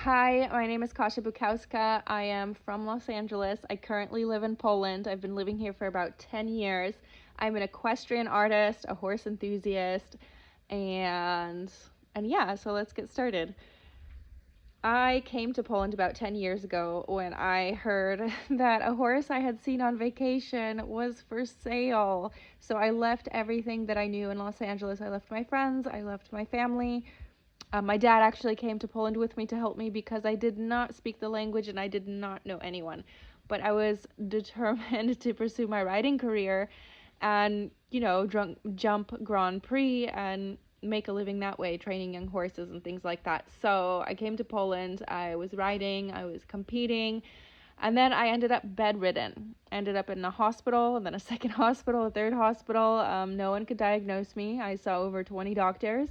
Hi, my name is Kasia Bukowska. I am from Los Angeles. I currently live in Poland. I've been living here for about 10 years. I'm an equestrian artist, a horse enthusiast, and yeah, so let's get started. I came to Poland about 10 years ago when I heard that a horse I had seen on vacation was for sale. So I left everything that I knew in Los Angeles. I left my friends, I left my family. My dad actually came to Poland with me to help me because I did not speak the language and I did not know anyone. But I was determined to pursue my riding career and, jump Grand Prix and make a living that way, training young horses and things like that. So I came to Poland, I was riding, I was competing, and then I ended up bedridden. Ended up in a hospital, and then a second hospital, a third hospital. No one could diagnose me. I saw over 20 doctors.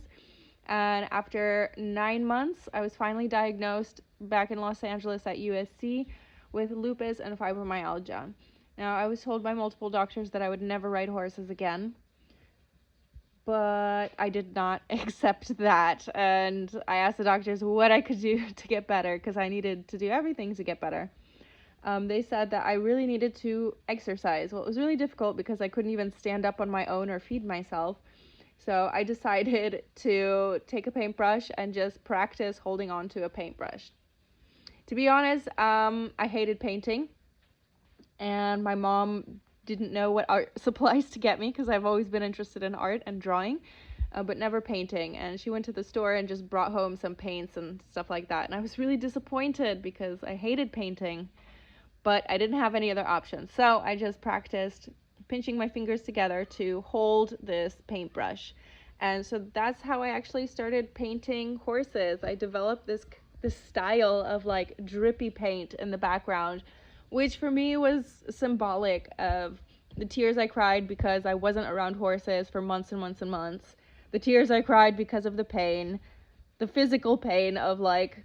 And after 9 months, I was finally diagnosed back in Los Angeles at USC with lupus and fibromyalgia. Now, I was told by multiple doctors that I would never ride horses again, but I did not accept that. And I asked the doctors what I could do to get better because I needed to do everything to get better. They said that I really needed to exercise. Well, it was really difficult because I couldn't even stand up on my own or feed myself. So I decided to take a paintbrush and just practice holding on to a paintbrush. To be honest, I hated painting, and my mom didn't know what art supplies to get me because I've always been interested in art and drawing, but never painting. And she went to the store and just brought home some paints and stuff like that. And I was really disappointed because I hated painting, but I didn't have any other options. So I just practiced pinching my fingers together to hold this paintbrush. And so that's how I actually started painting horses. I developed this style of like drippy paint in the background, which for me was symbolic of the tears I cried because I wasn't around horses for months and months and months. The tears I cried because of the pain, the physical pain of like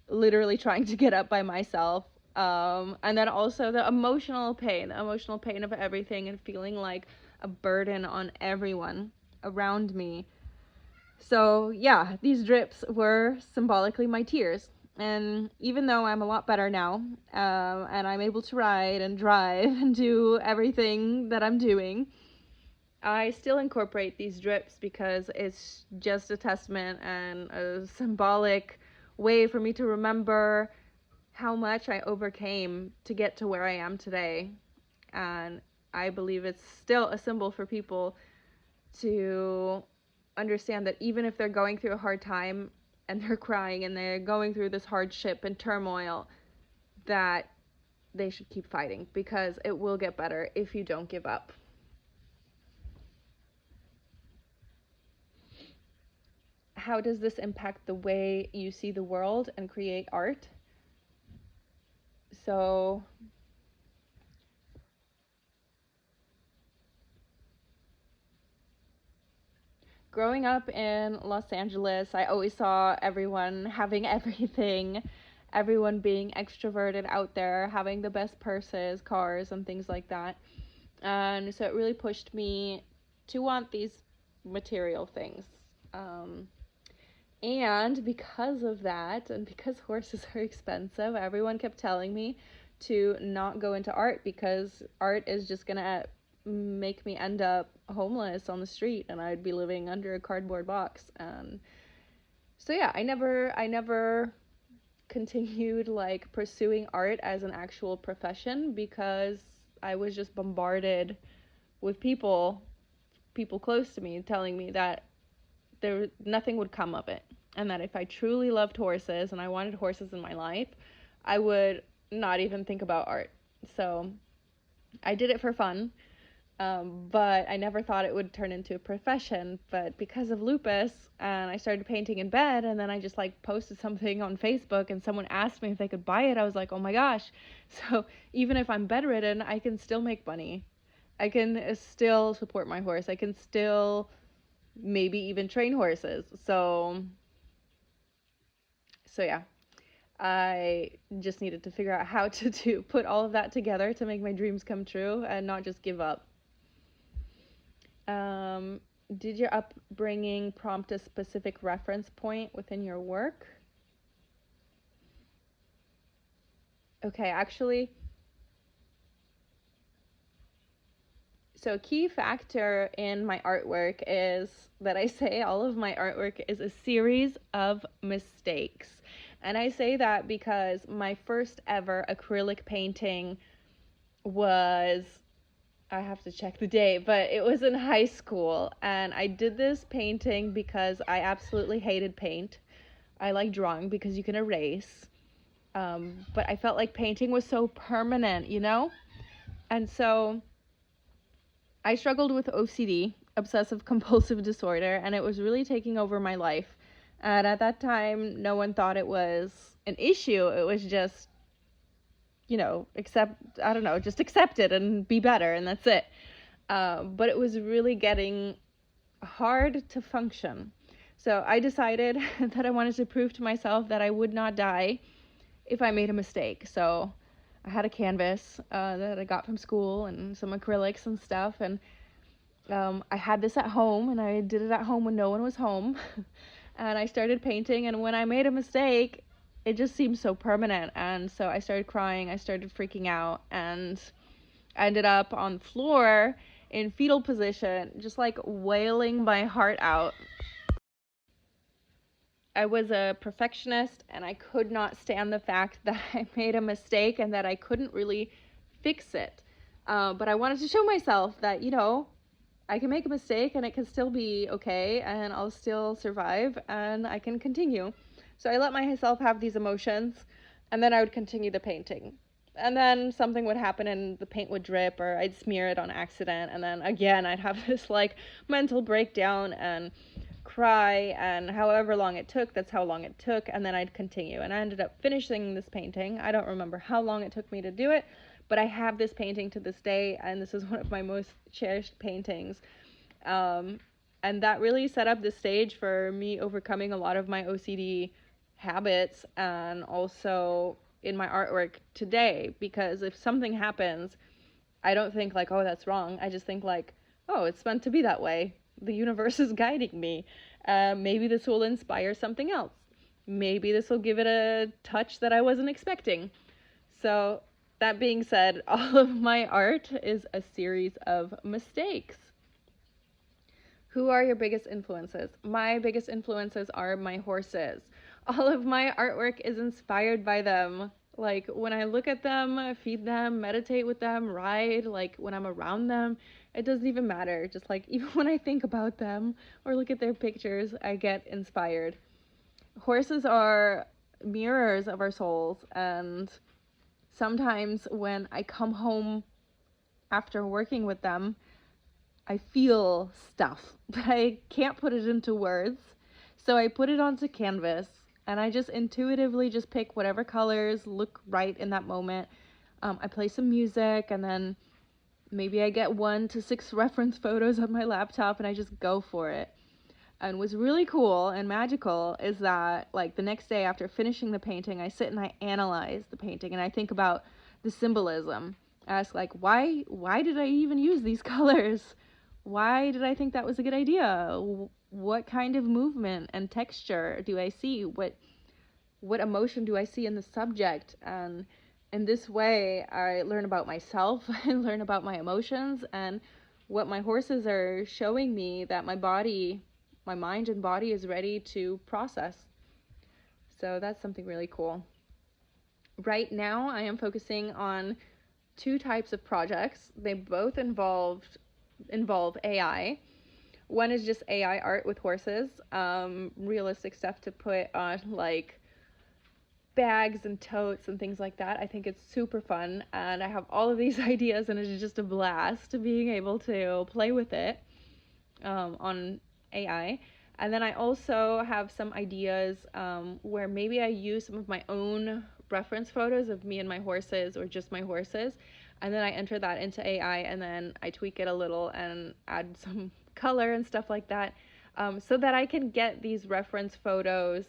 literally trying to get up by myself. And then also the emotional pain of everything and feeling like a burden on everyone around me. So, yeah, these drips were symbolically my tears. And even though I'm a lot better now, and I'm able to ride and drive and do everything that I'm doing, I still incorporate these drips because it's just a testament and a symbolic way for me to remember how much I overcame to get to where I am today. And I believe it's still a symbol for people to understand that even if they're going through a hard time and they're crying and they're going through this hardship and turmoil, that they should keep fighting because it will get better if you don't give up. How does this impact the way you see the world and create art? So, growing up in Los Angeles, I always saw everyone having everything, everyone being extroverted out there, having the best purses, cars, and things like that. And so it really pushed me to want these material things. Um, and because of that, and because horses are expensive, everyone kept telling me to not go into art because art is just gonna make me end up homeless on the street and I'd be living under a cardboard box. And so yeah, I never continued like pursuing art as an actual profession because I was just bombarded with people close to me telling me that there nothing would come of it, and that if I truly loved horses and I wanted horses in my life, I would not even think about art. So I did it for fun, but I never thought it would turn into a profession. But because of lupus, and I started painting in bed, and then I just like posted something on Facebook, and someone asked me if they could buy it. I was like, oh my gosh! So even if I'm bedridden, I can still make money. I can still support my horse. I can still maybe even train horses. So yeah, I just needed to figure out how to put all of that together to make my dreams come true and not just give up. Um, did your upbringing prompt a specific reference point within your work? Okay, actually, so a key factor in my artwork is that I say all of my artwork is a series of mistakes. And I say that because my first ever acrylic painting was, I have to check the date, but it was in high school. And I did this painting because I absolutely hated paint. I like drawing because you can erase. But I felt like painting was so permanent, you know? And so I struggled with OCD, obsessive compulsive disorder, and it was really taking over my life. And at that time, no one thought it was an issue. It was just, I don't know, just accept it and be better, and that's it. But it was really getting hard to function. So I decided that I wanted to prove to myself that I would not die if I made a mistake. So I had a canvas that I got from school and some acrylics and stuff, and I had this at home, and I did it at home when no one was home. And I started painting, and when I made a mistake, it just seemed so permanent. And so I started crying, I started freaking out, and I ended up on the floor in fetal position, just like wailing my heart out. I was a perfectionist, and I could not stand the fact that I made a mistake and that I couldn't really fix it. But I wanted to show myself that, I can make a mistake and it can still be okay, and I'll still survive and I can continue. So I let myself have these emotions, and then I would continue the painting. And then something would happen and the paint would drip, or I'd smear it on accident, and then again I'd have this like mental breakdown and cry, and however long it took, that's how long it took, and then I'd continue. And I ended up finishing this painting. I don't remember how long it took me to do it, but I have this painting to this day, and this is one of my most cherished paintings. And that really set up the stage for me overcoming a lot of my OCD habits, and also in my artwork today, because if something happens, I don't think like, oh, that's wrong. I just think like, oh, it's meant to be that way. The universe is guiding me. Maybe this will inspire something else. Maybe this will give it a touch that I wasn't expecting. So that being said, all of my art is a series of mistakes. Who are your biggest influences? My biggest influences are my horses. All of my artwork is inspired by them. Like when I look at them, feed them, meditate with them, ride, like when I'm around them, it doesn't even matter. Just like even when I think about them or look at their pictures, I get inspired. Horses are mirrors of our souls, and sometimes when I come home after working with them, I feel stuff, but I can't put it into words. So I put it onto canvas, and I just intuitively just pick whatever colors look right in that moment. I play some music, and then maybe I get 1 to 6 reference photos on my laptop, and I just go for it. And what's really cool and magical is that, like, the next day after finishing the painting, I sit and I analyze the painting, and I think about the symbolism. I ask, like, why did I even use these colors? Why did I think that was a good idea? What kind of movement and texture do I see? What emotion do I see in the subject? And in this way, I learn about myself, I learn about my emotions, and what my horses are showing me that my mind and body is ready to process. So that's something really cool. Right now, I am focusing on 2 types of projects. They both involve AI. One is just AI art with horses, realistic stuff to put on like bags and totes and things like that. I think it's super fun, and I have all of these ideas, and it's just a blast being able to play with it on AI. And then I also have some ideas where maybe I use some of my own reference photos of me and my horses, or just my horses, and then I enter that into AI, and then I tweak it a little and add some color and stuff like that, so that I can get these reference photos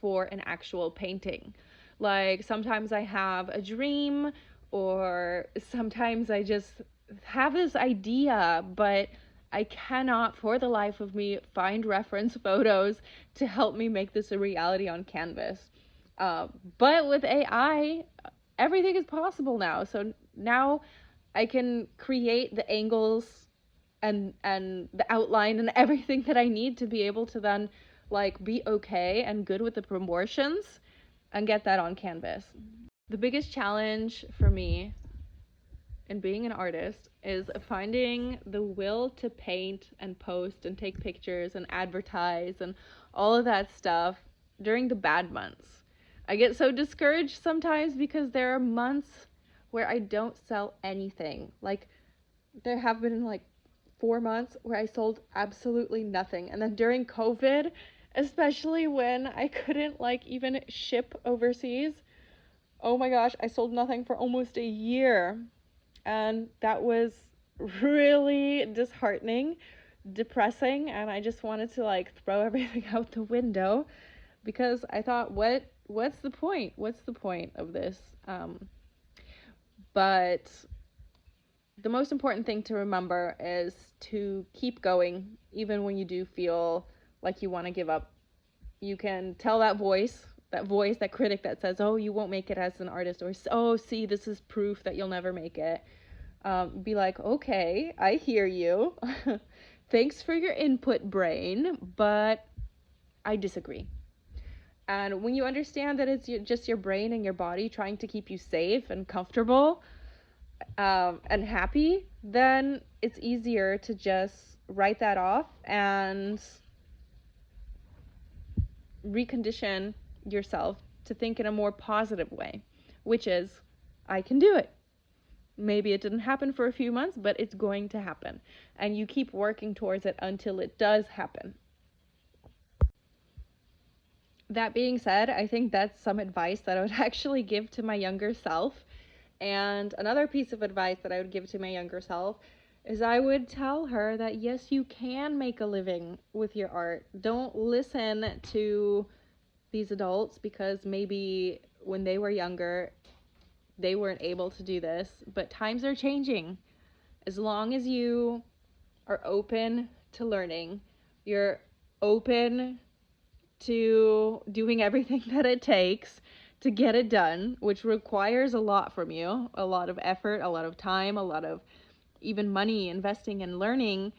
for an actual painting. Like sometimes I have a dream, or sometimes I just have this idea, but I cannot for the life of me find reference photos to help me make this a reality on canvas. But with AI, everything is possible now. So now I can create the angles and the outline and everything that I need to be able to then like be okay and good with the proportions and get that on canvas. The biggest challenge for me in being an artist is finding the will to paint and post and take pictures and advertise and all of that stuff during the bad months. I get so discouraged sometimes because there are months where I don't sell anything. Like there have been like 4 months where I sold absolutely nothing. And then during COVID, especially when I couldn't like even ship overseas, oh my gosh, I sold nothing for almost a year. And that was really disheartening, depressing, and I just wanted to like throw everything out the window because I thought, what's the point? What's the point of this? But the most important thing to remember is to keep going even when you do feel like you want to give up. You can tell that voice, that critic that says, oh, you won't make it as an artist, or oh, see, this is proof that you'll never make it. Be like, okay, I hear you. Thanks for your input, brain, but I disagree. And when you understand that it's just your brain and your body trying to keep you safe and comfortable and happy, then it's easier to just write that off and recondition yourself to think in a more positive way, which is, I can do it. Maybe it didn't happen for a few months, but it's going to happen. And you keep working towards it until it does happen. That being said, I think that's some advice that I would actually give to my younger self. And another piece of advice that I would give to my younger self is I would tell her that yes, you can make a living with your art. Don't listen to these adults because maybe when they were younger, they weren't able to do this, but times are changing. As long as you are open to learning, you're open to doing everything that it takes to get it done, which requires a lot from you, a lot of effort, a lot of time, a lot of even money investing in learning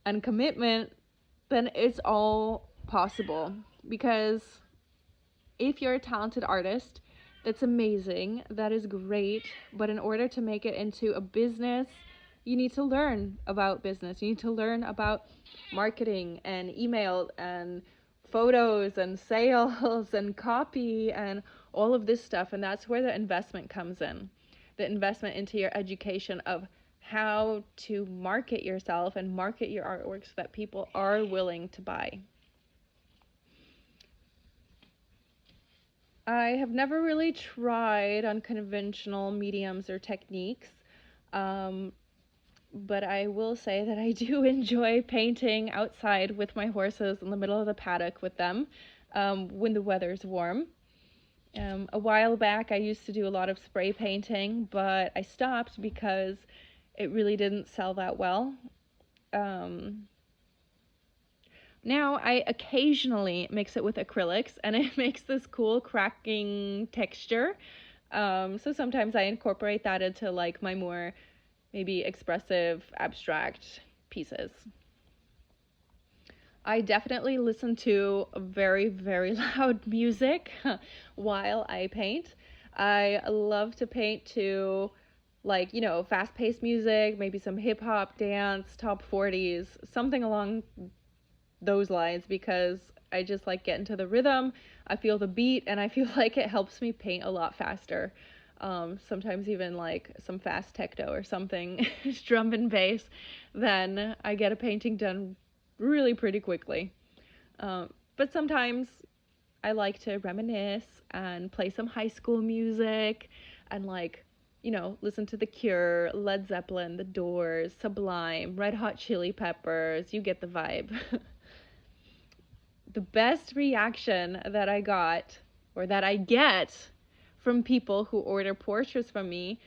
and commitment, then it's all possible. Because if you're a talented artist, that's amazing, that is great, but in order to make it into a business, you need to learn about business. You need to learn about marketing and email and photos and sales and copy and all of this stuff. And that's where the investment comes in. The investment into your education of how to market yourself and market your artwork so that people are willing to buy. I have never really tried unconventional mediums or techniques, but I will say that I do enjoy painting outside with my horses in the middle of the paddock with them when the weather's warm. A while back I used to do a lot of spray painting, but I stopped because it really didn't sell that well. Now I occasionally mix it with acrylics and it makes this cool cracking texture. So sometimes I incorporate that into like my more maybe expressive abstract pieces. I definitely listen to very, very loud music while I paint. I love to paint to like, fast-paced music, maybe some hip hop, dance, top 40s, something along those lines, because I just like get into the rhythm, I feel the beat, and I feel like it helps me paint a lot faster. Sometimes even like some fast techno or something, drum and bass, then I get a painting done really pretty quickly. But sometimes I like to reminisce and play some high school music and like, listen to The Cure, Led Zeppelin, The Doors, Sublime, Red Hot Chili Peppers, you get the vibe. The best reaction that I got, or that I get from people who order portraits from me,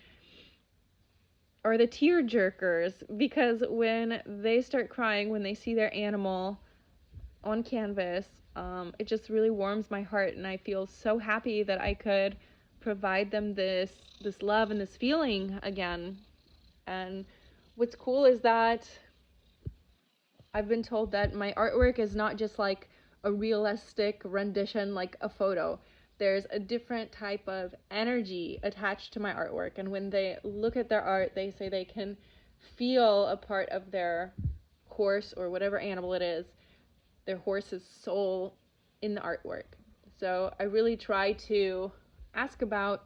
are the tear jerkers, because when they start crying when they see their animal on canvas, it just really warms my heart, and I feel so happy that I could provide them this love and this feeling again. And what's cool is that I've been told that my artwork is not just like a realistic rendition, like a photo. There's a different type of energy attached to my artwork, and when they look at their art, they say they can feel a part of their horse or whatever animal it is, their horse's soul in the artwork. So I really try to ask about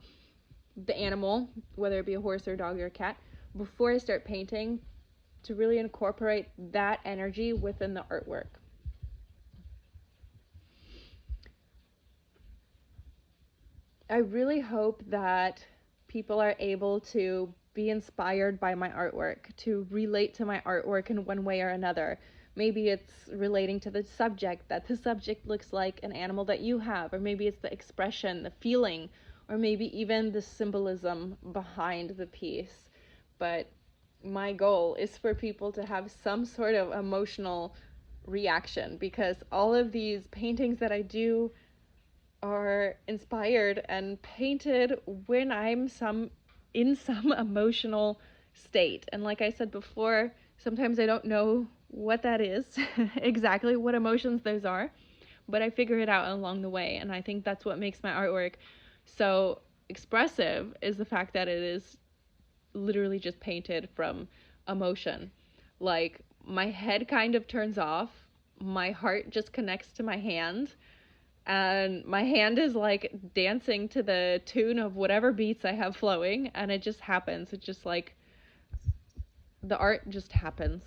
the animal, whether it be a horse or a dog or a cat, before I start painting, to really incorporate that energy within the artwork. I really hope that people are able to be inspired by my artwork, to relate to my artwork in one way or another. Maybe it's relating to the subject, that the subject looks like an animal that you have, or maybe it's the expression, the feeling, or maybe even the symbolism behind the piece. But my goal is for people to have some sort of emotional reaction, because all of these paintings that I do are inspired and painted when I'm in some emotional state. And like I said before, sometimes I don't know what that is, exactly what emotions those are, but I figure it out along the way. And I think that's what makes my artwork so expressive, is the fact that it is literally just painted from emotion. Like, my head kind of turns off, my heart just connects to my hand, and my hand is like dancing to the tune of whatever beats I have flowing, and it just happens. It just, like, the art just happens.